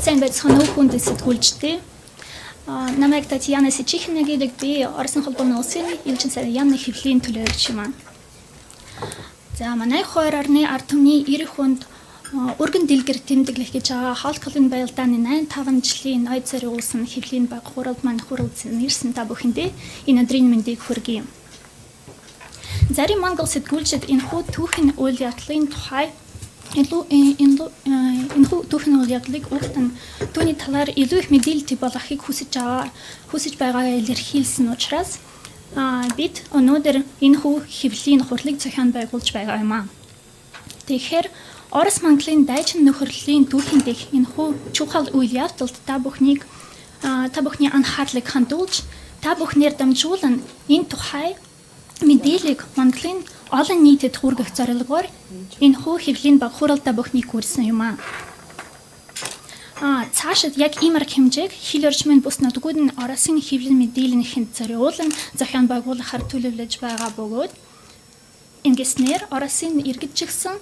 сайн байцгаана уу хүнд сэтгүүлчтэй. Намайг Татьяна Сичихна гэдэг би Оросын холбооны улсын элчин сайдын яамны хэвлэлийн төлөөлөгч юм аа. За манай 2.10 ард түмний 90 хүнд өргөн дэлгэр тэмдэглэх гэж байгаа хоол колын баялдааны 85 жилийн ноёд зориулсан хэвлэлийн баг хуралд маань хүрэлцэн нэрсэн та бүхэндээ энэ өдрийн мэндийг хүргэе. Зарим монгол сэтгүүлчид энэхүү түүхийн үйл явдлын тухай энэхүү түүхийн үйл явдлыг угтан түүний талаар илүү их мэдээлэл болгохыг хүсэж байгаагаа илэрхийлсэн учраас бид өнөөдөр энэхүү хэвлэлийн хурлыг зохион байгуулж байгаа юм аа. Тэгэхээр Орос Монголын дайчин нөхөрлөлийн түүхийн дэх энэхүү чухал үйл явдалд та бүхний анхаарлыг хандуулж та бүхнээр дамжуулан энэ тухай мэдээллийг Монголын олон нийтэд хүргэх зорилгоор энэхүү хэвлэлийн баг хуралдаа бүхнийг хүрсэн юм аа. Цаашид яг ийм арга хэмжээг хил орчмын бус нутгууд нь Оросын хэвлэл мэдээллийнхэнд зориулан зохион байгуулахаар төлөвлөж байгаа бөгөөд ингэснээр Оросын иргэдчилсэн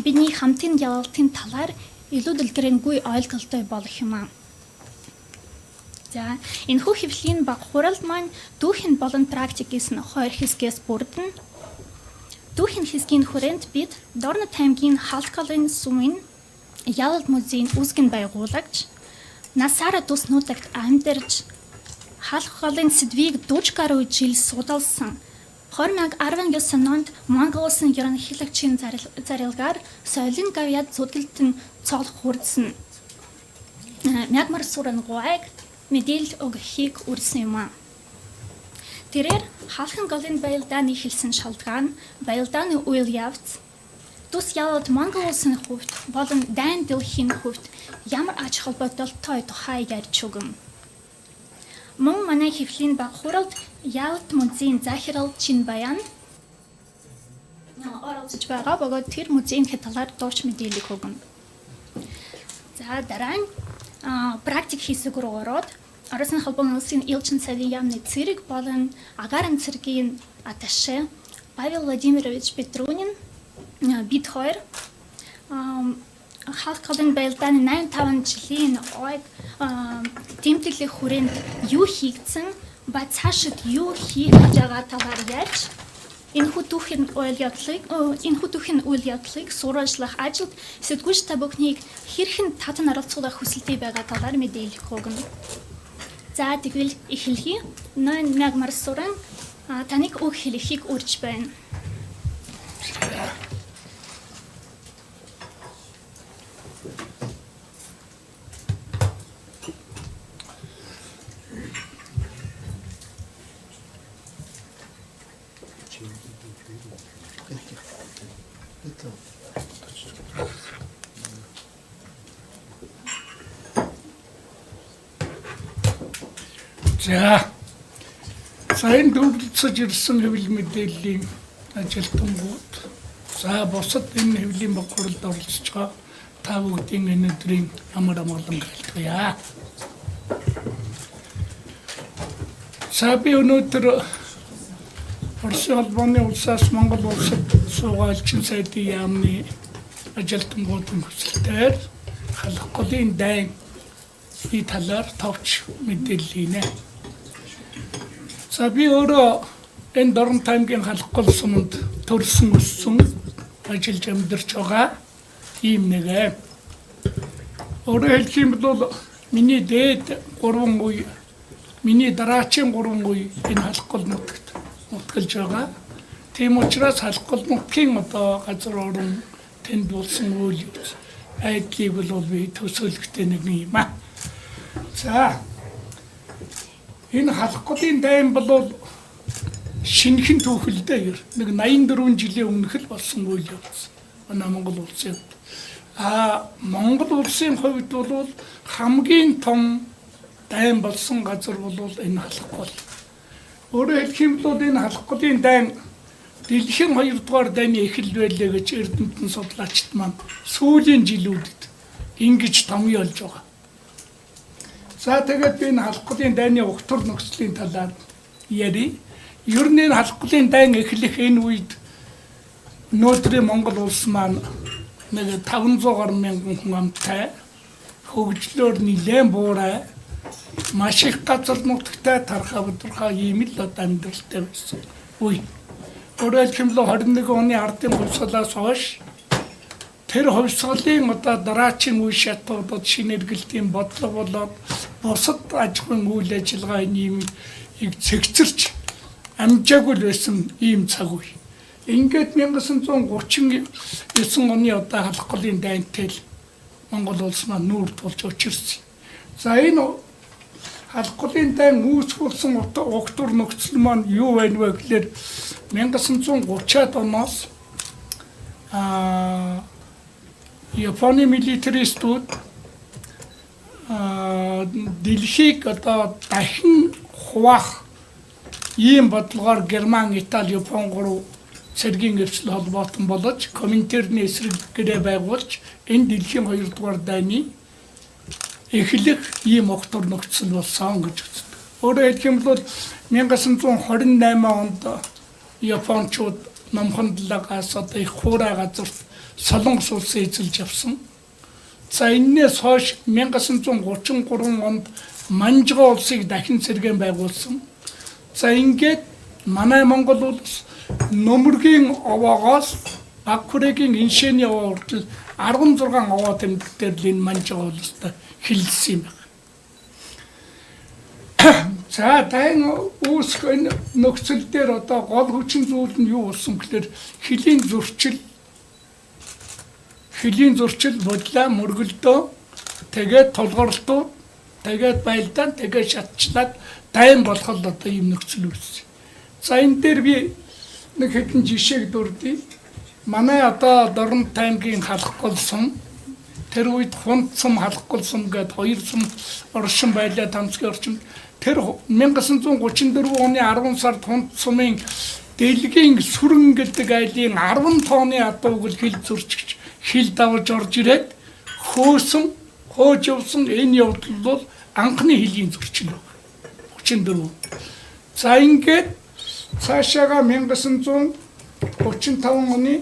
бидний хамтын ялалтын талаар илүү дэлгэрэнгүй ойлголттой болох юм аа. За энэхүү хэвлэлийн баг хуралд маань түүхийн болон практикээс нь хоёр хэсгээс бүрдэн. Түүхийн хэсгийн хүрээнд бид Дорнот аймгийн Халкалын сумын Ялалт музейн үүсгэн байгуулагч насаараа тус нутагт амьдарч Халкалын сэдвийг 40 гаруй жил судалсан 2019 онд Монгол улсын ерөнхийлөгчийн зарилгаар соёлын гавьяад зүтгэлтэн цолох хүрсэн мягмар сүрэн гуайг мэдээлэл өгөхийг үрсэн юм аа. Тэрээр халхан голын баялдааны хэлсэн шалтгаан баялдааны үйл явц тус ялалт Монгол улсын хувьд болон дайн дэлхийн хувьд ямар ач холбогдолтой тухай ярьж өгөн. Мөн манай хэвлэлийн баг хуралд Ялалт музейн захирал Чинбаян оролцож байгаа бөгөөд тэр музейн талаар дурч мэдээлэл өгнө. За дараа нь практик хэсэг рүү ороод Оросын холбооны улсын элчин сайдын яамны цэрэг болон агаарын цэргийн атташе Павел Владимирович Петрунин бид хоёр Халкалын баялдааны 85 жилийн ойг тэмдэглэх хүрээнд юу хийгдсэн ба цаашид юу хийх гэж байгаа талаар ярьж энэхүү түүхийн үйл явдлыг сурвалжлах ажилд сэтгүүлч та бүхнийг хэрхэн татан оролцуулах хүсэлтэй байгаа талаар мэдээлэл өгнө. За тэгвэл эхлэе. Нойн мягмар сүрэн таныг үг хэлэхийг урьж байна. За сайн дөрвөлцөж ирсэн хэвлэл мэдээллийн ажилтнууд за бусад энэ хэвлэлийн баг хуралд оролцож байгаа та бүхний энэ өдрийн амар амгалан гэлтгийа. За би өнөөдөр Оросын холбооны улсаас Монгол улсад суугаа элчин сайдын яамны ажилтнуудын хүсэлтээр халах голын дайн ಈ талаар товч мэдээлэлийнэ. За би өөрөө энэ Дорнот аймгийн халахгүй суманд төрсөн өссөн ажиллаж амьдарч байгаа ийм нэг. Өөрөөр хэлэх юм бол миний дээд 3 үе, миний дараачийн 3 үе энэ халахгүй нутагт нутгалж байгаа. Тийм учраас халахгүй нутгийн одоо газар орон тэнд болсон үйл явц айдлыг бол би төсөөлөхтэй нэг юм аа. За энэ халахгүй дайн бол шинэхэн түүхэлдээ нэг 84 жилийн өмнөх л болсон үйл явц. Манай Монгол улсын Монгол улсын хувьд бол хамгийн том дайн болсон газар бол энэ халахгүй. Өөрөөр хэлэх юм бол энэ халахгүй дайн дэлхийн 2 дугаар дайны эхлэл байлаа гэж эрдэмтэн судлаачид маань сүүлийн жилүүдэд ингэж томьёолж байгаа. За тэгээд би энэ халахгүй дайны угтур нөхцөлийн талаар ярив. Ер нь энэ халахгүй дайн эхлэх энэ үед өнөөдрийн Монгол улс маань нэг 500 гаруй мянган хүн амтай хөгжлөөр нэлээд буурай маш их газар нутагтай тархаа тодорхой ийм л одоо амьдралтай байсан. Үгүй. Өөрөөр хэлбэл 21 оны ардын хувьсгалаас хойш тэр хувьсгалын одоо дараачийн үе шатуудад шинэргэлтийн бодлого болоод бусад аж ахуйн үйл ажиллагааны ийм цэгцэрч амжаагүй байсан ийм цаг үе. Ингээд 1939 оны одоо халахлын дайнтай л Монгол улс маань нүүр тулж учирсан. За энэ халахлын дайн үүсгүүлсэн огтур нөхцөл маань юу байна вэ гэхээр 1930-аад оноос Японы милитаристууд дэлхийг одоо дахин хуваах ийм бодлогоор Герман, Итали, Япон гурав цэргийн эвсэл холбоотон болж Коминтерны эсрэг гэрээ байгуулж энэ дэлхийн 2 дугаар дайны эхлэх ийм огтур нөхцөл болсон гэж үздэг. Өөрөөр хэлбэл 1928 онд Япончууд номхон далаагаас одоо их хуурай газарт Солонгос улсын эзэлж авсан. За энэс хойш 1933 онд Манжгаа улсыг дахин цэргэн байгуулсан. За ингээд манай Монгол улс Нөмөргийн овоогоос Бакүрэгийн иншээний овоо хүртэл 16 овоо тэмдэгтэр л энэ Манжгаа улстай хилсэн юм байна. За дайн үүсгэн нөхцөл дээр одоо гол хүчин зүйл нь юу болсон гэхээр хөлийн зурчил бодлоо мөргөлдөө тэгээд тулгуурлтууд тэгээд байлдаан тэгээд шатчлаад дайн болох л одоо ийм нөхцөл үүссэн. За энэ дээр би нэг хэдэн жишээг дурдъя. Манай одоо Дорн таймгийн халахгүй сум тэр үед Хунд сум халахгүй сум гээд 2 сум оршин байлаа тамцгийн орчинд тэр 1934 оны 10 сард Хунд сумын дэлгийн сүрэн гэдэг айлын 10 тонны адууг л хил зурчигч хил давж орж ирээд хөөж явсан энэ явдал бол анхны хилийн зурчил баг. 34. За ингээд цаашаага 1935 оны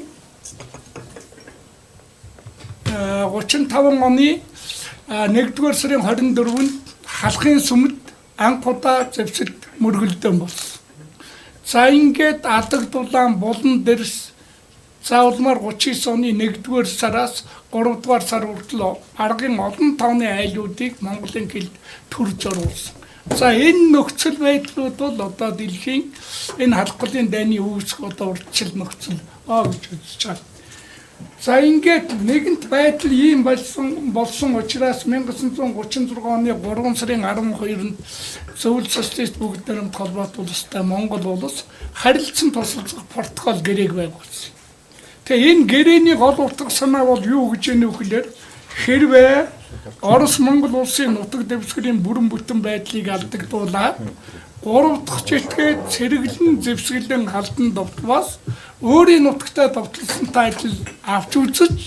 1-р сарын 24-нд халахын сүмд анх удаа зэвсэлт мөргөлдөөн болсон. За ингээд Адаг дулаан Булан дэрс заавалмаар 39 оны 1-р сараас 3-р сар хүртэл аргын олон тооны айлуудыг Монголын хилд төрж оруулсан. За энэ нөхцөл байдлууд бол одоо дэлхийн энэ халахлын дайны үүсэх одоо урдчил нөхцөл гэж үзэж байна. За ингээд нэгэнт байдал ийм болсон учраас 1936 оны 3 сарын 12-нд Зөвлөл социалист бүгд найрамд холбоот улстай Монгол улс харилцан тусалцах протокол гэрээг байгуулсан. Тэгээ энэ гэрээний гол утга санаа бол юу гэж яах вэ? Хэрвээ Орос Монгол улсын нутаг дэвсгэрийн бүрэн бүтэн байдлыг алдагдуулаад 3 дахь житгээд цэрэглэн зэвсгэлэн халдан довтлоос өөрийн нутагтаа довтлосонтой ажил авч үзэж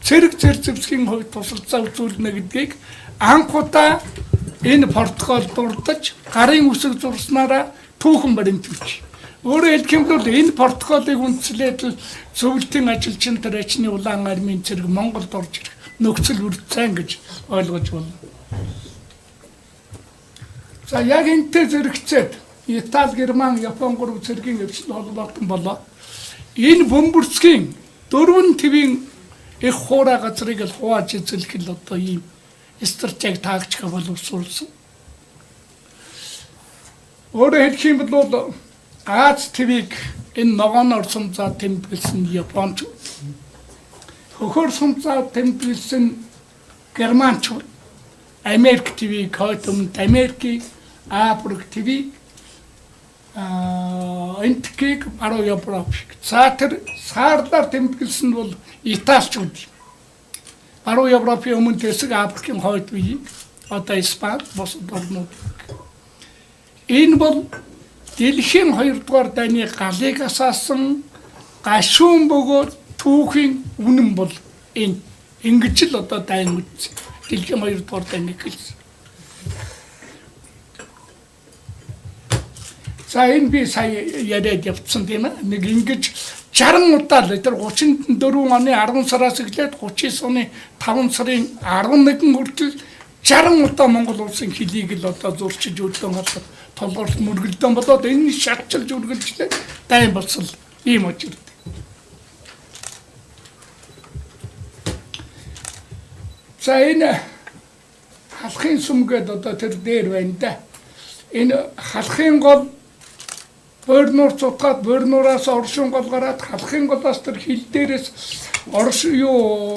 цэрэг зэвсгийн хувьд тусалцаа үзүүлнэ гэдгийг анх удаа энэ протокол дурдж гарын үсэг зурснараа түүхэн баримтуулж. Өөрөөр хэлбэл энэ протоколыг үндэслээд зөвлөлтийн ажилчин тариачны улаан армийн цэрэг Монголд орж ирэх нөхцөл бүрдсэн гэж ойлгож байна. За яг энэтэй зэрэгцээд Итали, Герман, Япон гурав цэргийн эвсэл холбоотон болоо. Энэ бөмбөрцгийн 4 твийн их хуурай газрыг л хувааж эзэлэх л одоо ийм стратеги таагчгаа боловсруулсан. Өөрөөр хэлбэл Аз твийг энэ ногооноор сумцаа тэмдэглэсэн Японч, хөхөр сумцаа тэмдэглэсэн Германч, Америк твийг хойтомд Америкийг, Африк твийг энтгийг баруун Европ. За тэр саарлаар тэмдэглэсэн бол Италичууд. Баруун Европын өмнө тэсэг Африкийн хойд үеийг одоо Испани, бусад орнууд. Энэ бол дэлхийн 2 дугаар дайны галыг асаасан гашуун бөгөөд түүхийн үнэн бол энэ ингэж л одоо дайн үз. Дэлхийн 2 дугаар дайны хэлсэн. За энэ би сая яриад явцсан тийм ээ. Нэг ингэж 60 удаа л тэр 34 оны 10 сараас эхлээд 39 оны 5 сарын 11 хүртэл 60 удаа Монгол улсын хөлийг л одоо зурчиж өдлөн хасаад толгоорт мөргөлдөн болоод энэ шатчилж үргэлжлээ дайн болсол ийм очирд. За энэ халахын сүм гэдэг одоо тэр дээр байна да. Энэ халахын гол Борнуур цутгаад борнуураас оршин гол гараад халахын голоос тэр хил дээрээс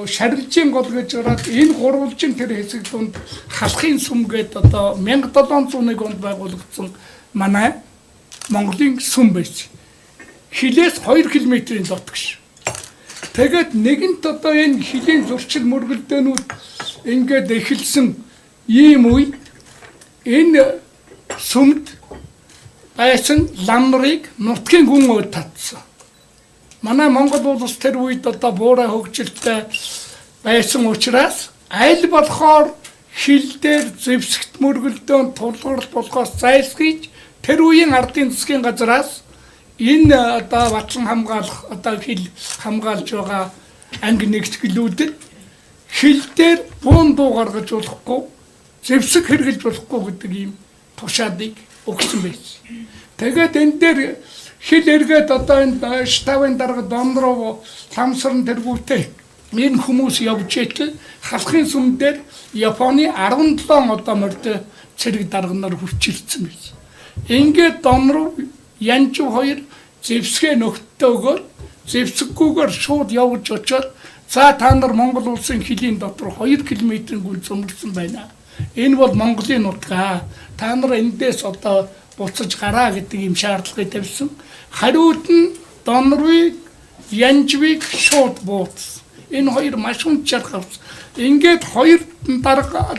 шарилжийн гол гэж гараад энэ гурвалжин тэр хэсэг донд халахын сүм гэдэг одоо 1701 онд байгуулагдсан манай Монголын сүм байж. Хилээс 2 км-ийн дотгош. Тэгээд нэгэнт одоо энэ хилийн зурчил мөргөлдөөнүүд ингээд эхэлсэн ийм үед энэ сүмд байсан лам нарыг нутгийн гүн ууд татсан. Манай Монгол улс тэр үед одоо буурай хөгжилтэй байсан учраас аль болохоор хил дээр зэвсэгт мөргөлдөөн тулгарл болохоос зайлсхийж тэр үеийн ардын засгийн газраас энэ одоо батлан хамгаалах одоо хил хамгаалж байгаа анги нэгтгэлүүдэд хил дээр буун дуу гаргаж болохгүй, зэвсэг хэрглэж болохгүй гэдэг ийм тушаадыг өгсөн байсан. Тэгээд энэ дээр хил эргээд одоо энэ штабын дарга Дондров ламсран тэргүүтэй энэ хүмүүс явж итэл халахын сүм дээр Японы 17 одоо морьтой цэрэг дарганаар хүчилсэн байсан. Ингээд Дондров Янжив хоёр зэвсгээ нөхдөд өгөөд зэвсэггүйгээр шууд явж очоод за та нар Монгол улсын хилийн дотор 2 км-ийн гүн зөмөрсөн байна. Энэ бол Монголын нутгаа. Та нар эндээс одоо буцаж гараа гэдэг юм шаардлагыг тавьсан. Хариуд нь Донровыг, Янживыг шууд бууцсан. Энэ хоёр маш унчаар авсан. Ингээд хоёр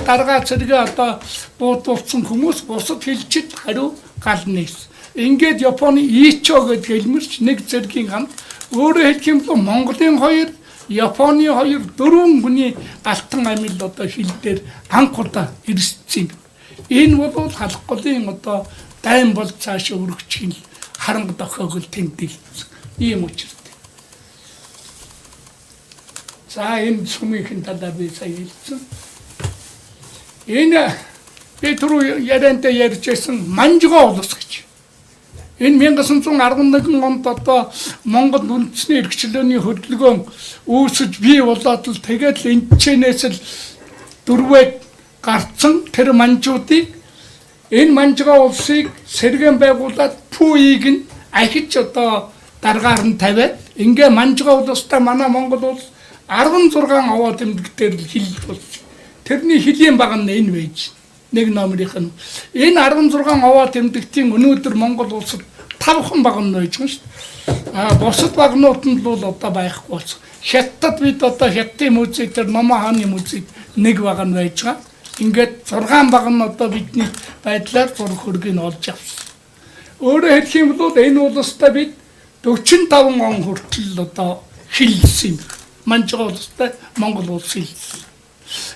дарга цэргээ одоо буудуулсан хүмүүс бусад хилчид хариу гал нээсэн. Ингээд Японы Ичо гэдэг хэлмэрч нэг зэргийн хамт өөрөөр хэлэх юм бол Монголын 2, Японы 2 4 хүний алтан амил одоо хил дээр анх удаа ирсэн. Энэ бол халах голын одоо дайн бол цааш өргөчгийн харанга дохиог л тэмдэглэсэн. Ийм учиртай. За энэ сүмийн талаар би сая хэлсэн. Энэ би түрүү яриантай ярьжсэн Манжгаа улс гэж. Энэ 1911 онд одоо Монгол үндэсний эрхчлөөний хөдөлгөөн үүсэж бий болоод л тэгээд л энэчнээс л дөрвөө гарцсан тэр манжуудыг энэ Манжгаа улсыг сэргэн байгуулад Пүүийг нь ахиж одоо даргаар нь тавиад ингээ Манжгаа улстай манай Монгол улс 16 аваа тэмдэгтээр хил болж тэрний хилийн баг нь энэ байж нэг номерийнх нь энэ 16 аваа тэмдэгтийн өнөөдөр Монгол улсад 5хан баг нь байж байгаа шүү дээ. Бусад багнууд нь бол одоо байхгүй болсон. Хятад бид одоо Хятадын музей тэр Номоо хааны музей нэг баг нь байж байгаа. Ингээд 6 баг нь одоо бидний байдлаар зураг хөргийг олж авсан. Өөрөөр хэлэх юм бол энэ улстай бид 45 он хүртэл одоо хилсэн юм. Манжгаа улстай Монгол улс хилсэн.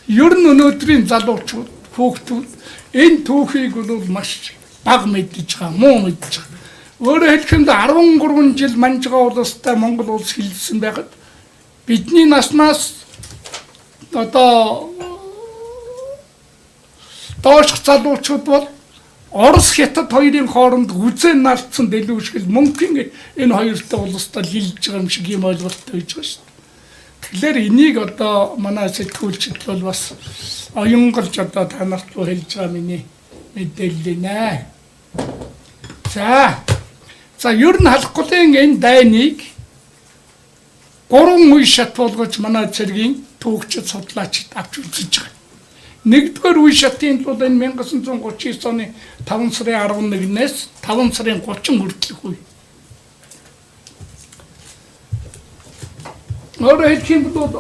Ер нь өнөөдрийн залуучууд хүүхдүүд энэ түүхийг бол маш бага мэдж байгаа, муу мэдж байгаа. Өөрөөр хэлэх юм бол 13 жил Манжгаа улстай Монгол улс хилсэн байхад бидний наснаас одоо доош залуучууд бол Орос Хятад хоёрын хооронд үзэн наалтсан дэлгүүшгэл мөнгөний энэ хоёртой улстай хилж байгаа юм шиг юм ойлголттой байж байгаа шүү дээ. Тэгэхээр энийг одоо манай сэтгүүлчид бол бас оюнгалж одоо танарт хэлж байгаа миний мэдээлэл нэ. За ер нь халах голын энэ дайныг 3 үе шат болгож манай цэргийн түүхчид судлаачид авч үзэж байгаа. Нэгдүгээр үе шатын бол энэ 1939 оны 5 сарын 11-ээс 5 сарын 30 хүртэлх үе. Өөрөөр хэлэх юм бол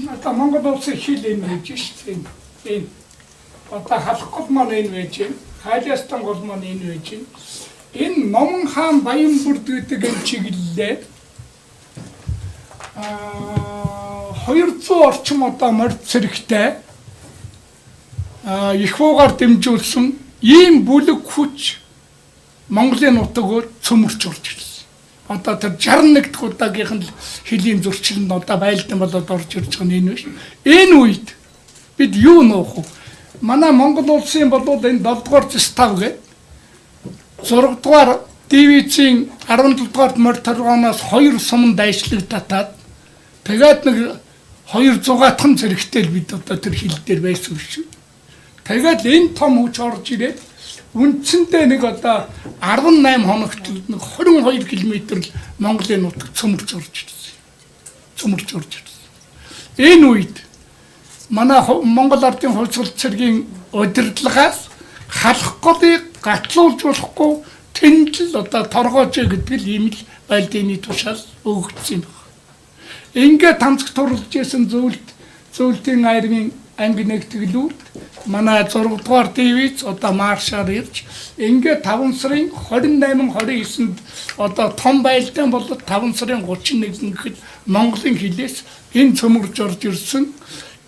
одоо Монгол улсын хил энэ гэж шүү дээ. Энэ одоо халах гол маань энэ байж байна. Хайластан гол маань энэ байж байна. Энэ Номон хаан Баянбүрд гэдэг энэ чиглэлээр 200 орчим одоо морь цэрэгтэй их буугаар дэмжүүлсэн ийм бүлэг хүч Монголын нутаг цөмөрч орж ирсэн. Одоо тэр 61 дахь удаагийнх нь хилийн зөрчил нь одоо байлдан болоод орж ирж байгаа нь энэ биш. Энэ үед бид юу нуух вэ? Манай Монгол улсын болоод энэ 7 дугаар застав гэдэг 6 дугаар дивизийн 17 дугаар морторгоноос 2 сум дайшлагдаад тэгээд нэг 200-гаатхан зэрэгтэй бид одоо тэр хил дээр байсан шүү. Тэгээд энэ том хүч орж ирээд үндсэндээ нэг одоо 18 хоногт нэг 22 км Монголын нутаг цөмөрч орж ирсэн. Цөмөрч орж ирсэн. Энэ үед манай Монгол Ардын хувьсгал цэргийн удирдлагаас халах голыг гатлуулж болохгүй тэндл одоо торгооч гэдэг л ийм л байлданы тушаал өгөгдсөн байна. Ингээд тамцаг турлж исэн зөвлөлтийн айрын анги нэгтгэлүүд манай 6 дугаар дивиз одоо маршаар ирж ингээд 5 сарын 28-29-нд одоо том байлдаан болоод 5 сарын 31-нд гэхэд Монголын хилээс энэ цөмөрж орж ирсэн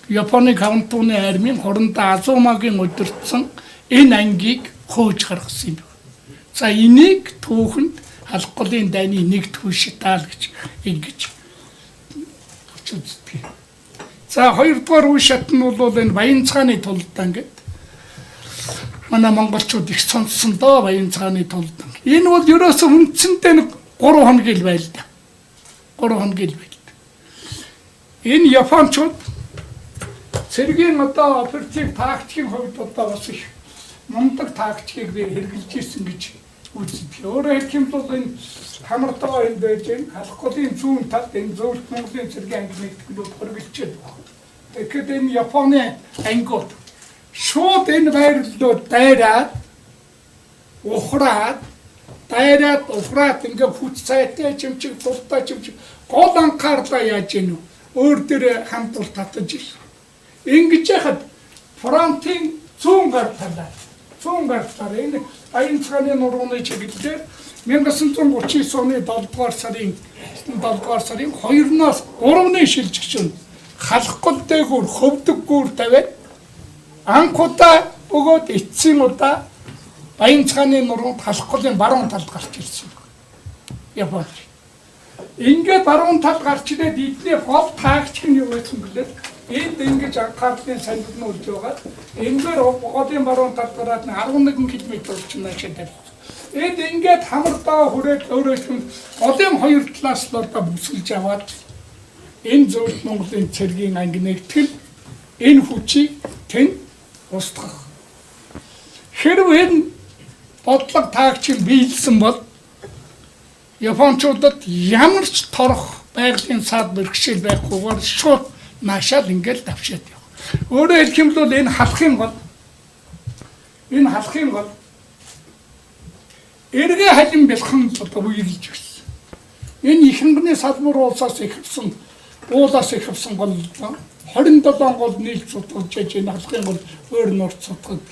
Японы каунтууны армийн хорондоо Азумагийн удирдсан энэ ангийг хөөж гаргасан юм. За энийг түүхэнд халах голын дайны нэг түшитаал гэж ингэж үздэг. За хоёрдугаар үе шат нь бол энэ Баян цагааны тулдаан гэдэг. Манай монголчууд их сонссон доо Баян цагааны тулдаан. Энэ бол ерөөсөө үндсэндээ нэг 3 хоног л байл да. 3 хоног л байл. Энэ японочууд цэргийн одоо оператив тактикийн хувьд одоо бас их мундаг тактикийг хэрэгжилж ирсэн гэж үздэг. Өөрөөр хэлбэл энэ хамартаа энэ байж халах голын зүүн талд энэ зөвлөлт Монголын цэргийн анги нэгтгэлүүд хөргөлчээд байна. Тэгэхээр энэ Японы ангиуд шууд энэ байрлалд дайраад ухраад ингээ хүч цайтай чимчиг дуртай чимчиг гол анхаарлаа яаж гэнэ өөр дээр хамтуул татаж ил. Ингэж яхад фронтын зүүн гар талаар энэ Баян цагааны нурууны чиглэлээр 1939 оны 7 дугаар сарын 2-оос 3-ны шилжигчэнд халах гол дээгүүр хөвдөггүүр тавиад анхудаа бөгөөд эцсийн удаа Баян цагааны нуруунд халах голын баруун талд гарч ирсэн. Японы. Ингээд баруун талд гарч ирээд эдний гол тактик нь юу байсан бэлээ? Энд ингэж анхаарлын сандд нь үлж байгаа. Энгээр голын баруун талд гараад 11 км орчим наашаа тавьсан. Энд ингээд хамардаа хүрээд өөрөөр голын хоёр талаас нь одоо бүсгэлж аваад энэ зөвлөлт Монголын цэргийн анги нэгтгэл энэ хүчийг тэн устгах. Хэрвээ энэ бодлого таагчийг биелсэн бол Япончуудад ямар ч торох байгалийн саад бэрхшээл байхгүйгээр шууд наашаал ингээл давшаад яв. Өөрөөр хэлбэл энэ халахын гол эргээ халин бэлхэн одоо үеирлж гисэн. Энэ ихэнхний салбар улсаас ихвсэн уулаас ихвсэн гол 27 гол нийлж судалж энэ халахын гол өөр нурц судалдаг.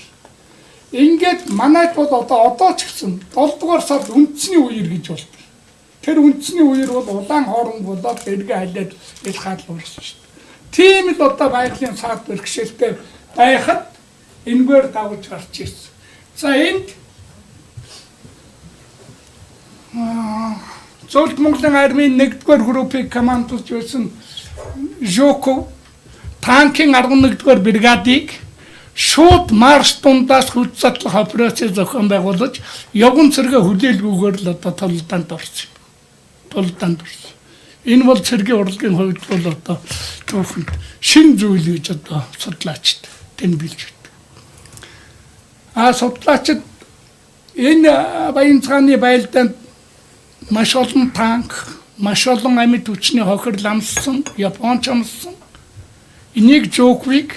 Ингээд манайд бол одоо ч гэсэн 7 дугаар сард үндэсний үеэр гэж болдог. Тэр үндэсний үеэр бол улаан хоорон болоод эргээ халиад ил хаалуулсан шүү дээ. Тийм л одоо байгалийн саад бэрхшээлтэй байхад энэгээр давж гарч ирсэн. За энд зөвлөлт Монголын армийн 1-р группийг командуулж байсан Жоков танкийн 11-р бригадыг шууд марш дундаас хүч задлах операци зохион байгуулж явган цэргээ хүлээлгүйгээр л одоо тулдаанд орсон. Энэ бол цэргийн урлагийн хувьд бол одоо түүхэнд шин зүйл гэж одоо судлаачд тэнбилж байдаг. Судлаачд энэ Баян цагааны байлдаанд маш олон танк, маш олон амьд хүчний хохирол амссан, Японч амссан. Энийг Жоковыг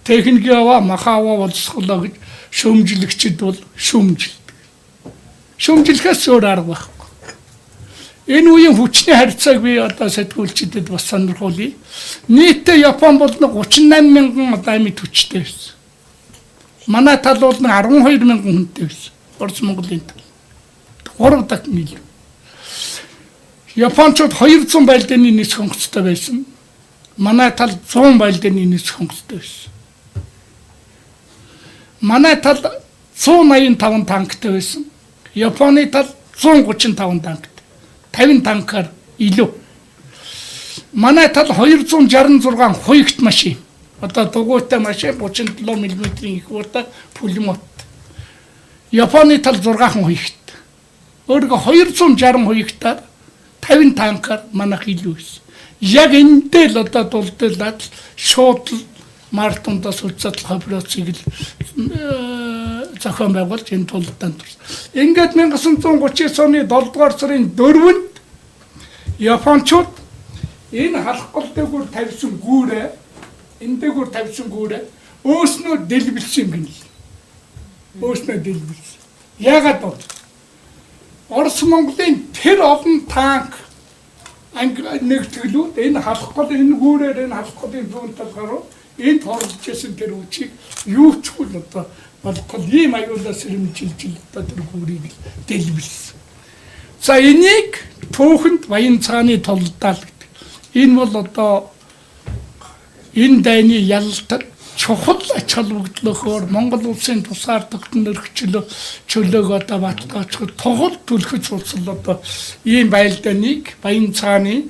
техникава махава боловсруулаа гэж шүүмжлэгчид бол шүүмжилдэг. Шүүмжлэхээс өөр арга байхгүй. Энэ үеийн хүчний харьцааг би одоо сэтгүүлчдэд бас сонирхуулъя. Нийтдээ Япон бол 38 мянган одоо амьд хүчтэй байсан. Манай тал бол 12 мянган хүнтэй байсан. Орос Монголын тал. 3 дахин илүү. Япончууд 200 байлдааны нисэх онгоцтой байсан. Манай тал 100 байлдааны нисэх онгоцтой байсан. Манай тал 185 танктай байсан. Японы тал 135 танк. 50 танкаар илүү. Манай тал 266 хуйгт машин. Одоо дугуйтай машин 37 мм-ийн их уртаа пулемет. Японы тал 6 хуйгт. Өөрөөр 260 хуйгтаар 50 танкаар манайх илүү байсан. Яг энэтэй л одоо дулдаад шууд Мартондоос үцэдл операцийг л зохион байгуулж энэ тулдаанд турсан. Ингээд 1939 оны 7 дугаар сарын 4-нд Япончууд энэ халахгүй дээгүүр тавьсан гүүрээ энэ дээгүүр тавьсан гүүрээ өөснөө дэлбэлсэн гэнэ. Өөснөө дэлбэлсэн. Яагаад бол Орос Монголын тэр олон танк нэгтгэлүүд энэ халахгүй энэ гүүрээр энэ халахгүй зүүн талгаар энэ торлжсэн тэр үчиг юу ч хөл одоо болохгүй ийм аюулаас сэрэмжилж одоо тэр гүүрийг дэлбэлсэн. За энийг түүхэнд баян цааны толдал гэдэг. Энэ бол одоо энэ дайны ялалтад чухал ач холбогдлохоор Монгол улсын тусгаар тогтнол чөлөөг одоо баталгаажих тугал түлхэж суулсан одоо ийм байлдааныг баян цааны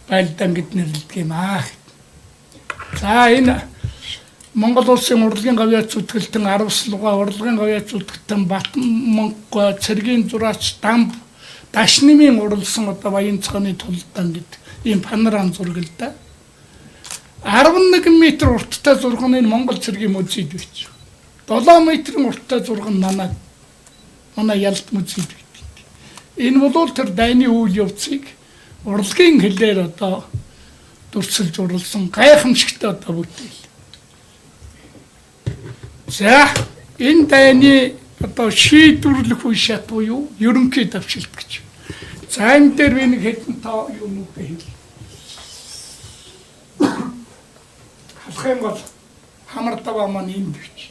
байлдаан гэд нэрлэдэг юм аа. За энэ Монгол улсын урлагийн гавьяа зүтгэлтэн 10 слуга урлагийн гавьяа зүтгэлтэн Батмонго цэргийн зураач Дамб Дашнымын уралсан одоо баян цааны тулдаан гэдэг ийм панорам зураг л да. 11 м урттай зураг нь Монгол цэргийн музейд байж. 7 м урттай зураг нь манай ялт музейд байж. Энэ бол тэр дайны үйл явцыг урлагийн хэлээр одоо дурсалж уралсан гайхамшигтай одоо бүтээл. За энэ дайны одоо шийдвэрлэх үе шат буюу ерөнхий давшилт гэж. За энэ дээр би нэг хэдэн тоо юм уу хэл. Халах юм бол хамар даваа маань энд гэж.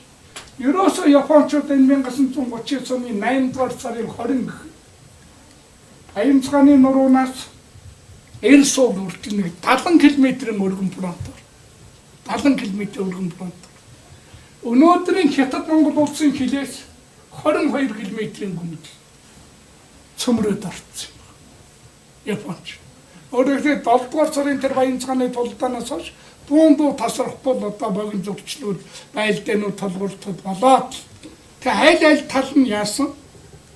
Ерөөсөө Япончууд энэ 1939 оны 8 дугаар сарын 20 Аян цааны нуруунаас Эрсол үртэл нэг 70 км өргөн фронтоор 70 км өргөн фронтоор өнөөдрийн Хятад Монгол улсын хилээс 22 км-ийн гүнэл цөмрөд орсон юм. Японч. Өөрөөр 7 дугаар сарын тэр баян цааны тулдаанаас хойш буундуу тасрахгүй одоо богино зөрчлүүд байлдаанууд толгуурлтод болоод тэг айл тал нь яасан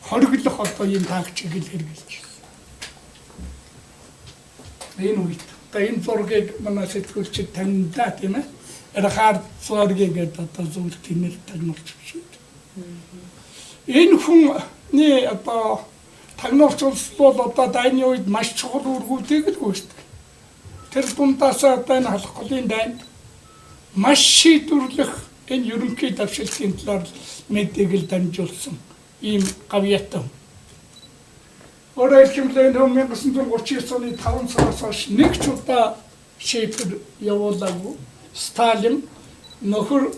хориглох одоо юм таагчийг л хэрэгжилж байна. Энэ үед одоо энэ зургийг манай сэтгүүлчид таньдаа тийм ээ. Эрхаар зургийг одоо зүйл тэмэр тагнуулж байна. Энэ хүний одоо тагнуулч бол одоо дайны үед маш чухал үүргүүдийг л гүйцэтгэв. Тэр дундаас одоо энэ халахгүй дайнд маш шийдвэрлэх энэ ерөнхий давшилтын талаар мэдээг л дамжуулсан ийм гавьяатай. Өөрөөр хэлбэл 1939 оны 5 сараас хойш нэг ч удаа шийдвэр явуулаагүй. Сталин нөхөр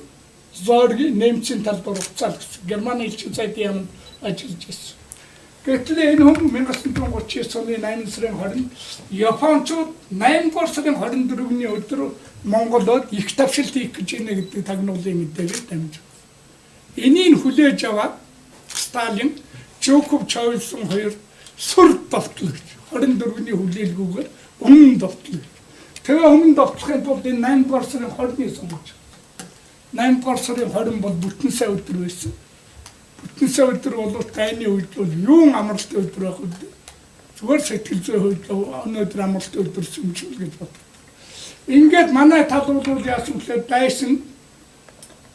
Зорги нэмцийн талд оролцоод Германы элчин сайдын яамд ажиллаж байсан. Гэтэл энэ хүн 1939 оны 8 сарын 20-нд Япончууд 8 дугаар сарын 24-ний өдөр Монголд их давшилт хийх гэж байна гэдэг тагнуулын мэдээлэл дамжив. Энийг хүлээж аваад Сталин Жоков Чавлсон хоёр сүр довтлогч 24-ний хүлээлгүйгээр өмнө довтлогч. Тэгээ өмнө довтлохын тулд энэ 8 дугаар сарын 20-ны сонгож 8 дугаар сарын 20 бол бүтэн сая өдөр байсан. Бүтэн сая өдөр бол дайны үед бол юун амралтын өдөр байх вэ? Зүгээр сэтгэл зүйн хувьд өнөөдөр амралтын өдөр сүмжүүл гэж бодлоо. Ингээд манай тал бол яасан гэхээр дайсан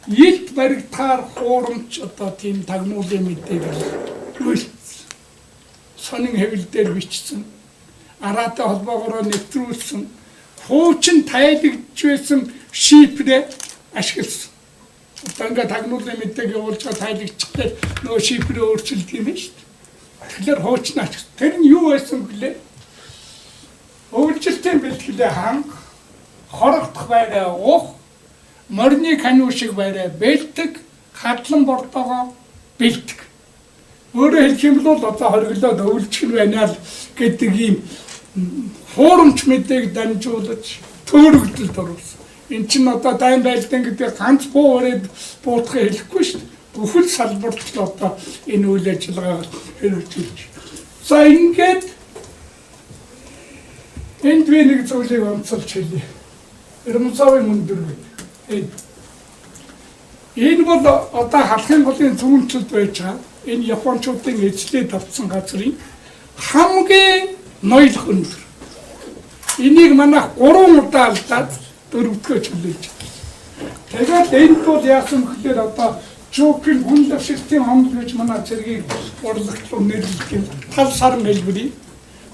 илт баригдахаар хуурамч одоо тийм тагнуулын мэдээлэл үйлс сонин хэвлэлээр бичсэн араатай холбоогоор нэвтрүүлсэн хуучин тайлгдж байсан шифрээ ашигласан. Одоо ингээд тагнуулын мэдээг явуулж байгаа тайлгдчихлаа нөгөө шифрээ өөрчилдөг юм шүү дээ. Тэгэхээр хуучин ашиг. Тэр нь юу байсан гэлээ? Өөрчлөлтийн бэлтгэлээ ханг, хорогдох байраа ух, морины кану шиг байраа бэлтэг, хадлан бордоогоо бэлтэг. Өөрөөр хэлэх юм бол одоо хориглоод өвлжих нь байна л гэдэг ийм хуурамч мэдээг дамжуулж төөрөгдөлд оруулсан. Эн чинь одоо дайн байлдаан гэдэг ганц буу өрөөд буутахыг хэлэхгүй шүү дээ. бүхэл салбарт л одоо энэ үйл ажиллагааг хэрэгжүүлж. За ингээд энд би нэг зүйлийг онцолж хэлье. Эрмцавын мөндөр гэдэг. Энэ бол одоо халахын голын зөвлөлд байж байгаа. Энэ Япончуудын эзлээд авсан газрын хамгийн ноёлох өндөр. Энийг манайх 3 удаа алдаад 4-р чөлөөж. Тэгээд энэ бол яасан гэхээр одоо Жокийн хүн дэвшилтийн хомд гэж манай цэргийг урлагтлуу нэрлэх юм. 5 сар мэлбэрийн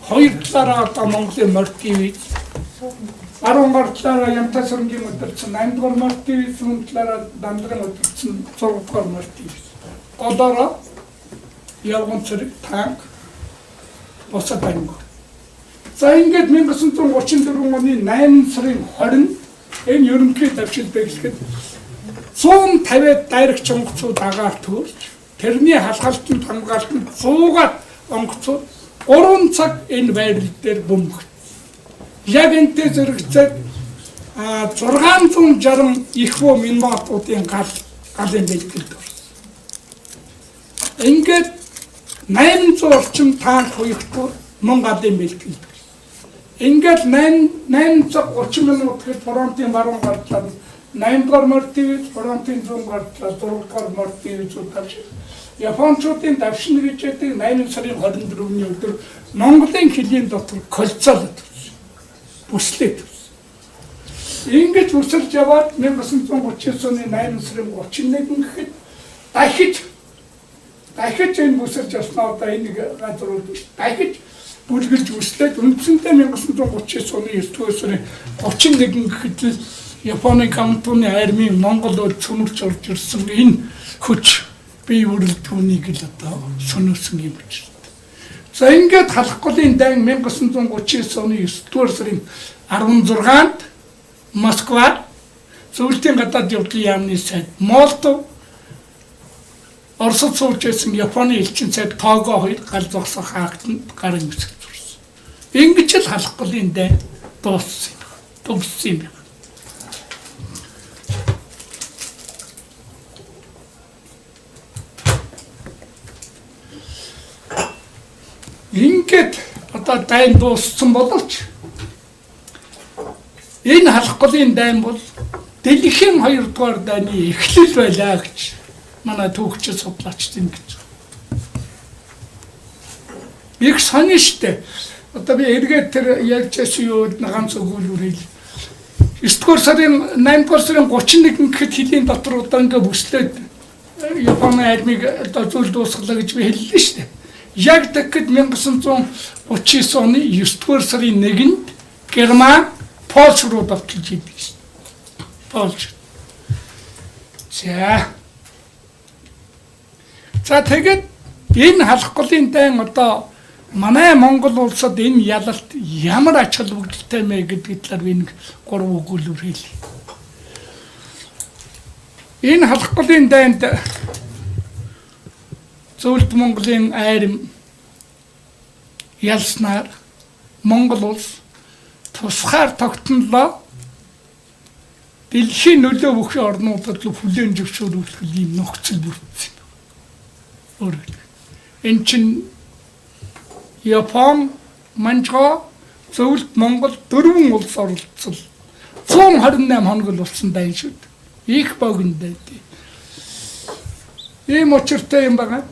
2 талаараа одоо Монголын мордив, 10 талаараа Ямтай сүрэнгийн өдөрцөн, 8 дугаар мордив, 1 талаараа Дандгын өдөрцөн, 6 дугаар мордив. Одоороо явган цэрэг танк босоод байна. За ингээд 1934 оны 8 сарын 20 энэ ерөнхий дэвшил бэлгэхэд 150 дайрагч онгоцууд агаар төрж тэрний халхалтанд хамгаалтанд 100-аад онгоцууд 3 цаг энэ байрал дээр бөмбөгд. Яг энтэй зэрэгцээд 660 их боо минутуудын галын бэлгэлд орсон. Ингээд 800 орчим танк хоёрдугаар мөн галын бэлгэлд. Ингээд 830 минут гэж фронтын баруун гартлаа 8 дугаар мордив, фронтын зүүн гартлаа 6 дугаар мордив зүтгэж. Япончуудын давшин гэж яддаг 8 сарын 24-ний өдөр Монголын хилийн дотор колцоолоод бүслээд. Ингэж бүсэлж яваад 1939 оны 8 сарын 31 гэхэд дахиж энэ бүсэлж явснаа одоо энэ газрууд дахиж бүлгэлж үслээд үндсэндээ 1939 оны 9 сарын 31 гэхэд л Японы Кантоны армийн Монголд цөмөрч орж ирсэн энэ хүч бие бүрэлдэхүүнийг л одоо сонирсон юм байна. За ингээд халахгүй дан 1939 оны 9 сарын 16-нд Москва зөвлөлтийн гадаад явдлын яамны сайд Молдов Оросд сууж байсан Японы элчин сайд Того хоёр гал зогсох хаагданд гарын үсэг зурсан. Ингэж л халахгүй дан дууссан юм. Ингээд одоо дайн дууссан боловч энэ халахгүй дайн бол дэлхийн 2 дугаар дайны эхлэл байлаа гэж манай түүхчид судлаачид ингэж. Их сони штэ. Одоо би эргээд тэр ярьжсэн юу ганц өгүүлбэр хэл. 9 дугаар сарын 8 дугаар сарын 31 гэхэд хилийн дотор одоо ингээ бүслээд Японы армийг одоо зүйл дуусгалаа гэж би хэллээ штэ. Яг тэгэхэд 1939 оны 9 дугаар сарын 1-нд Герман Польш руу давталж идэв шин. Польш. За тэгээд энэ халахгүй дайн одоо манай Монгол улсад энэ ялалт ямар ач холбогдолтой мэ гэдгийг талаар би нэг 3 өгүүлбэр хэлье. Энэ халахгүй дайнд Зөвлөлт Монголын айрам ялснаар Монгол улс тусгаар тогтнолоо дэлхийн нөлөө бүхий орнуудад л хүлээн зөвшөөрөх ийм нөхцөл бүрдсэн. Энэ чинь Япон, Манчжоо, Зөвлөлт Монгол 4 улс оролцсон 128 хоног болсон дайн шүү дээ. Их богино дайн. Ийм учиртай юм байна.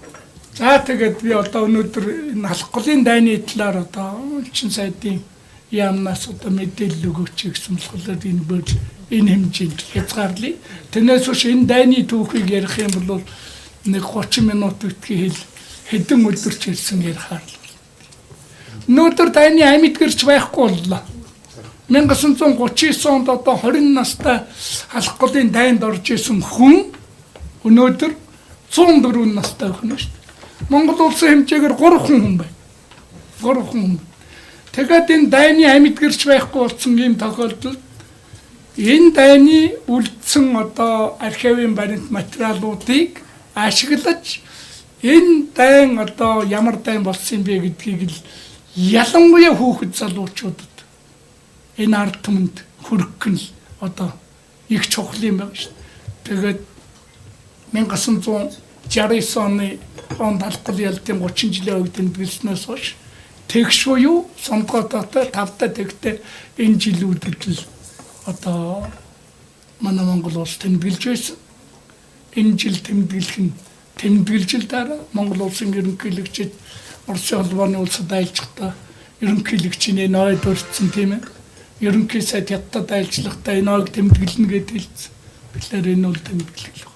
За тэгээд би одоо өнөөдөр энэ халахгүй дайны талаар одоо элчин сайдын яамнаас одоо мэдээлэл өгөөч гэсэн болохоор энэ бод энэ хэмжээнд хязгаарлая. Тэрнээс биш энэ дайны түүхийг ярих юм бол нэг 30 минут битгий хэдэн өдөрч ирсэн ярихаар л. Өнөөдөр дайны амьд гэрч байхгүй боллоо. 1939 онд одоо 20 настай халахгүй дайнд орж исэн хүн өнөөдөр 104 настай хүн шүү дээ. Монгол улсын хэмжээгээр 3 хүн байна. 3 хүн. Тэгээд энэ дайны амьд гэрч байхгүй болсон ийм тохиолдолд энэ дайны үлдсэн одоо архивын баримт материалуудыг ашиглаж энэ дайн одоо ямар дайн болсон бэ гэдгийг л ялангуяа хүүхэд залуучуудад энэ ард түмэнд хүргэх нь одоо их чухал юм байна шүү дээ. Тэгээд 1969 оны онд алхал ялтын 30 жилийн үед тэмдэглэснээс хойш тэгш буюу сонгоотойтой тавтай тэгтээ энэ жилүүдэд л одоо манай Монгол улс тэмдэглэж байсан. Энэ жил тэмдэглэж дараа Монгол улсын ерөнхийлөгчид Оросын холбооны улсад айлчхдаа ерөнхийлөгчийн ноёд өртсөн тийм ээ. Ерөнхий сайд хятад айлчлахтаа энэ ноёг тэмдэглэнэ гэдэг хэлсэн. Тэгэхээр энэ бол тэмдэглэл.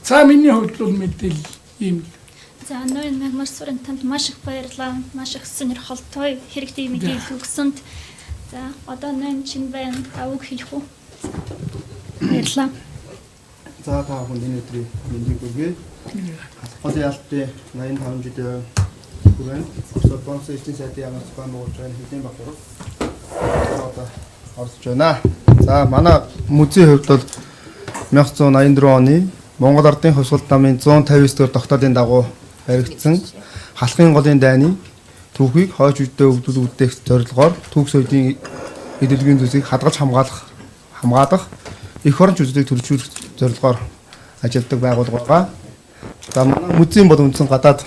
За миний хувьд бол мэдээлэл ийм. За ноён Марсурын танд маш их баярлалаа. Маш их сонирхолтой хэрэгтэй мэдээлэл өгсөнд. За одоо ноён чинь байна. Авиг хийх үү? Баярлалаа. За та бүхэнд энэ өдрийн мэндийг хүргэе. Халахгүй ялтын 85 жилийн хүрэн Орос эзний сайдын ямар зохион байгуулж байгаа хэдийн багтурал одоо орж байна. За манай музейн хувьд бол 1984 оны Монгол Ардын Хувьсгалт намын 159 дугаар тогтоодын дагуу баригдсан халахын голын дайны түүхийг хойш үедээ өвдүүлэх зорилгоор түүх соёлын эдэлгийн зүйлсийг хадгалж хамгаалах эх орон зүйлсийг төрөлжүүлэх зорилгоор ажилладаг байгууллага байгаа. За манай музейн бол үндсэн гадаад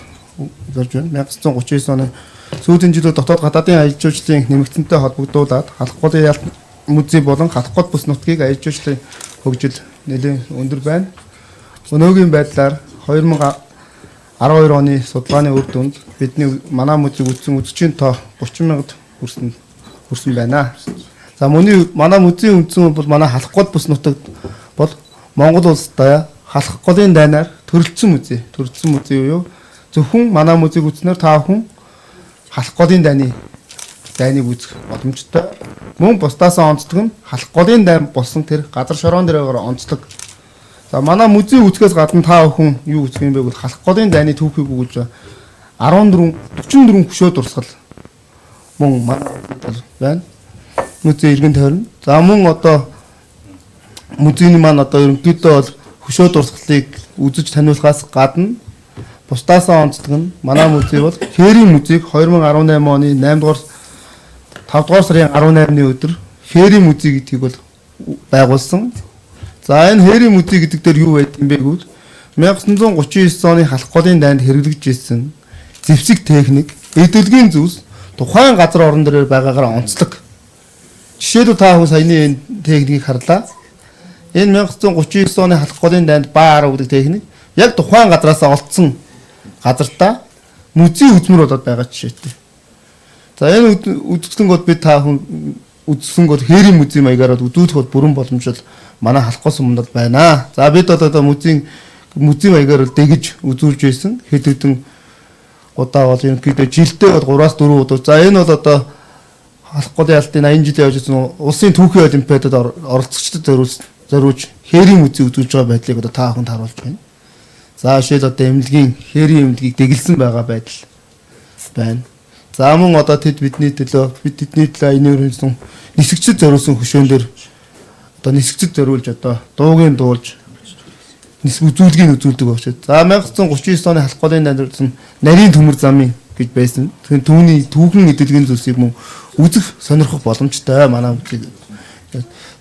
зорж байна. 1939 оны сүүлийн жилүүд дотоод гадаадын аялал жуулчлалын нэмэгдсэнтэй холбогдуулаад халах голын ялт музей болон халах гол бүс нутгийг аялал жуулчлалын хөгжил нэлээд өндөр байна. Өнөөгийн байдлаар 2012 оны судалгааны үр дүнд бидний манай музейг үзсэн үзэгчийн тоо 30,000-д хүрсэн байна. За манай музейн үндсэн бол манай халах гол бүс нутагт бол Монгол улстай халах голын дайнаар төрөлдсөн музей. Төрөлдсөн музей юу? Зөвхөн манай музейг үзснээр та хүн халах голын дайныг үзэх боломжтой. Мөн бусдаасаа онцлог нь халах голын дайн болсон тэр газар шороон дээрээ онцлог. За манай музей үзэхээс гадна та хүн юу үзэх юм бэ гэвэл халах голын дайны түүхийг өгүүлж 44 хөшөө дурсгал мөн манай байна. Музей иргэн тойрно. За мөн одоо музейн маань одоо ерөнхийдөө бол хөшөө дурсгалыг үзэж таниулахаас гадна бусдаасаа онцлог нь манай музей бол Хээрийн музейг 2018 оны 8 дугаар 5 дугаар сарын 18-ны өдөр Хээрийн музей гэдгийг бол байгуулсан. За энэ Хээрийн музей гэдэг дээр юу байд юм бэ гэвэл 1939 оны халах голын дайнд хэрэглэж ирсэн зэвсэг техник, эдэлгийн зүйлс тухайн газар орон дээр байгаагаар онцлог. Жишээлбэл та хүн саяны энэ техникийг харлаа. Энэ 1939 оны халах голын дайнд баа арга гэдэг техник яг тухайн газараас олдсон газартаа музей үзмэр болоод байгаа жишээтэй. За энэ үзэсгэлэнгүүд бид та хүн үзэсгэлэнгүүд Хээрийн музей маягаар үзүүлэх бол бүрэн боломжтой манай халахгоос өмнө байна. За бид одоо музей маягаар дэгж үзүүлж байсан хэд хэдэн удаа бол ерөнхийдөө жилдээ бол 3-4 удаа. За энэ бол одоо халах голын ялтын 80 жилийн явж байсан улсын түүхийн олимпиадад оролцогчдод зориулж Хээрийн музей үзүүлж байгаа байдлыг одоо та бүхэнд харуулж байна. За шийд одоо эмнэлгийн Хээрийн эмнэлгийг дэглэсэн байгаа байдал байна. За мөн одоо бидний төлөө энэ өрнөсөн нисгчд зориулсан хөшөөн дээр одоо нисгчд зориулж одоо дуугийн дуулж үзүүлгийг үзүүлдэг багш. За 1939 оны халах голын дайнд нарийн төмөр замын гэж байсан. Түүний түүхэн эдэлгийн зүйлсийг мөн үзэх сонирхох боломжтой манай музей.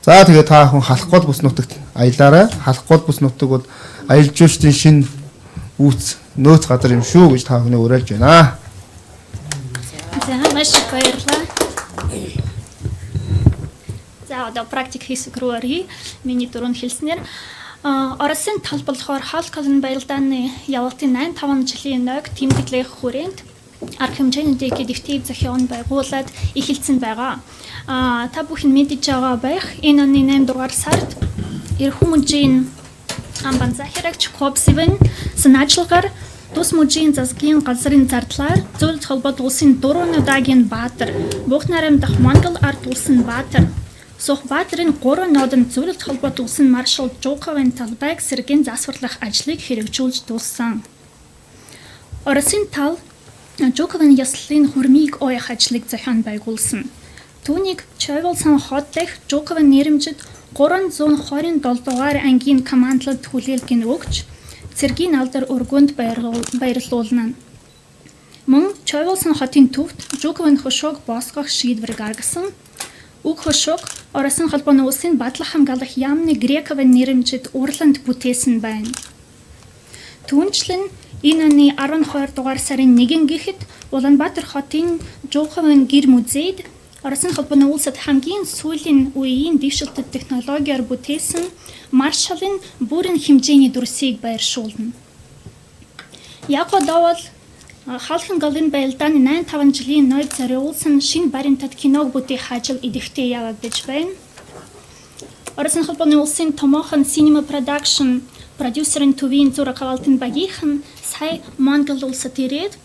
За тэгээ та хүн халах гол бүс нутагт аялаарай. Халах гол бүс нутаг бол аялал жуулчлалын шинэ үүс нөөц газар юм шүү гэж та бүхэнд уриалж байна. За маш их баярлалаа. За одоо практик хийх рүү оръё. Миний дөрөв хэлснээр Оросын тал болохоор хаалт колон баялдааны явалтын 85 жилийн нойг тэмдэглэх хүрээнд арга хэмжээний дэвтийг зохион байгуулад эхэлсэн байгаа. Та бүхэн мэдэж байгаа байх. Энэ оны 8 дугаар сард Эрхэм мужийн амбан захирагч Копсивэн санаачлагаар тус мужийн засгийн газрын зардлаар зөвлөлт холбоот улсын 4 удаагийн баатар Бухнарам дахь Монгол ард улсын баатар Сухбаатарын 3 нодон зөвлөлт холбоот улсын маршал Жуковын талбайг сэргийн засварлах ажлыг хэрэгжүүлж дууссан. Оросын тал Жуковын яслалын хөрмийг оях ажлыг зохион байгуулсан. Түүнийг Чойволсон хот дэх Жуковын нэрэмжид 327 дугаар ангийн командлад хүлээлгэн өгч цэргийн алдар өргөнд баярлуулна. Мөн Чойволсон хотын төвд Жуковын хөшөөг босгох шийдвэр гаргасан. Уг хөшөөг Оросын холбооны улсын бадлах хамгаалах яамны Грековын нэрэмжид Урланд бүтээсэн байна. Түүнчлэн энэ оны 12 дугаар сарын 1 гэхэд Улаанбаатар хотын Жуухавын гэр музейд Оросын холбооны улсад хамгийн сүүлийн үеийн дэвшилтэт технологиор бүтээсэн Маршаллын бүрэн хэмжээний дүрсийг байршуулна. Яг одоол Халхин голын байлдааны 85 жилийн ноёд зориулсан шинэ баримтат киног бүтээх ажил идэвхтэй явагдаж байна. Оросын холбооны улсын томоохон Cinema Production продюсерын төвийн зураг авалтын багийнхан сая Монгол улсад ирээд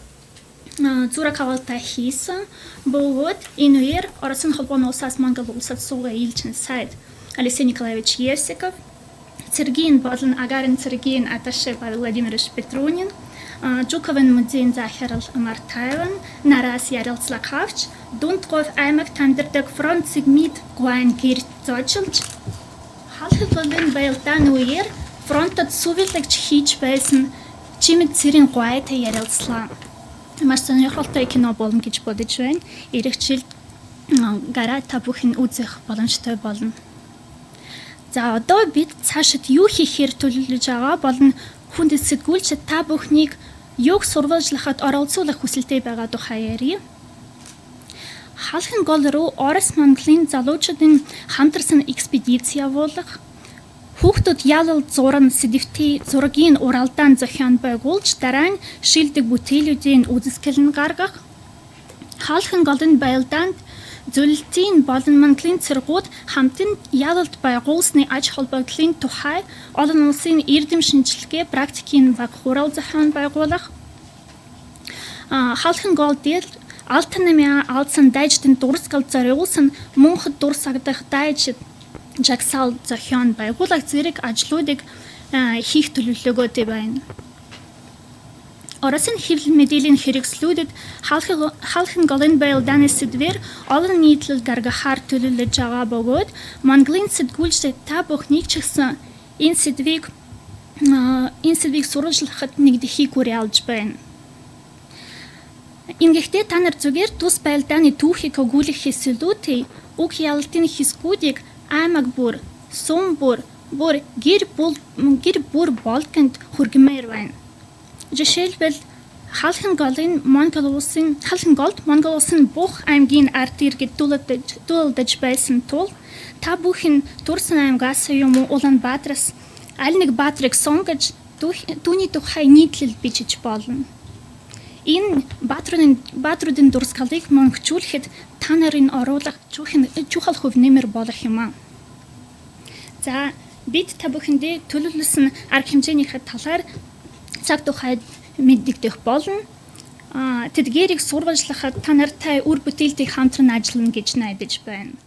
зураг авалтаа хийсэн. Бөгөөд энэ үеэр Оросын холбооны улсаас Монгол улсад суугаа Ильчин сайд Алексей Николаевич Евсиков, цэргийн болон агаарын цэргийн атташе Владимир Петрунин, Жуухавын музейн захирал Мартайван нараас ярилцлага авч дунд говь аймагт амьдардаг фронт сегмент гуайн гэр зожилж Халхин голын байлдааны үеэр фронтод сувилагч хийж байсан чимэд цэрийн гуайтай ярилцлаа. Маш сонирхолтой кино болно гэж бодож байна. Ирэх жил гараа та бүхэн үзэх боломжтой болно. За одоо бид цаашид юу хийхээр төлөвлөж байгаа болон хүндэт сэтгүүлч та бүхнийг юг сурвалжлахад оролцуулах хүсэлтэй байгаа тухай ярив. Халхин гол руу Орос Монголын залуучуудын хамтарсан экспедиц явуулах, хүүхдүүд ялал зуран сэдэвтий зургийн уралдаан зохион байгуулж дараа нь шилдэг бүтээлүүдийн үзэсгэлэн гаргах, Халхин голын байлдаанд зөвлөлтийн болон Монголын цэргүүд хамтын ялалт байгуулсны аж холбогдлын тухай олон улсын эрдэм шинжилгээ практикийн баг хурал зохион байгуулах, Халхин гол дээр Алтанамын алдсан дайчдын дурсгал зориулсан мөнхөд дурсагдах дайчид жагсаал зохион байгуулах зэрэг ажлуудыг хийх төлөвлөгөөтэй байна. Оросын хэвлэл мэдээллийн хэрэгслүүдэд Халхин голын байлдааны сэдвээр олон нийтлэл гаргахаар төлөвлөж байгаа бөгөөд Монголын сэтгүүлч та бүхнийг ч гэсэн энэ сэдвийг сурвалжлахад нэгдэхийг хүлээж байна. Ингэхдээ та нар зүгээр тус байлдааны түүхийг өгүүлэхээс илүүтэй уг ялалтын хэсгүүдийг аймаг бүр, сум бүр, гэр бүр болгонд хүргэмээр байна. Жишээлбэл Халхин голд Монгол улсын бүх аймгийн ард иргэд дуулдаж байсан тул та бүхэн Турсан аймгаас юм уу Улаанбаатараас аль нэг баатрыг сонгож түүний тухай нийтлэл бичиж болно. Энэ баатруудын дурсгалыг мөнгөчүүлэхэд та нарын оруулах чухал хөв нэмэр болох юм аа. За бид та бүхэндээ төлөвлөсөн арга хэмжээнийхээ талаар цаг тухайд мэддэгдэх болно. Тэдгээрийг сурвалжлахад та нартай үр бүтээлтэй хамтран ажиллана гэж найдаж байна.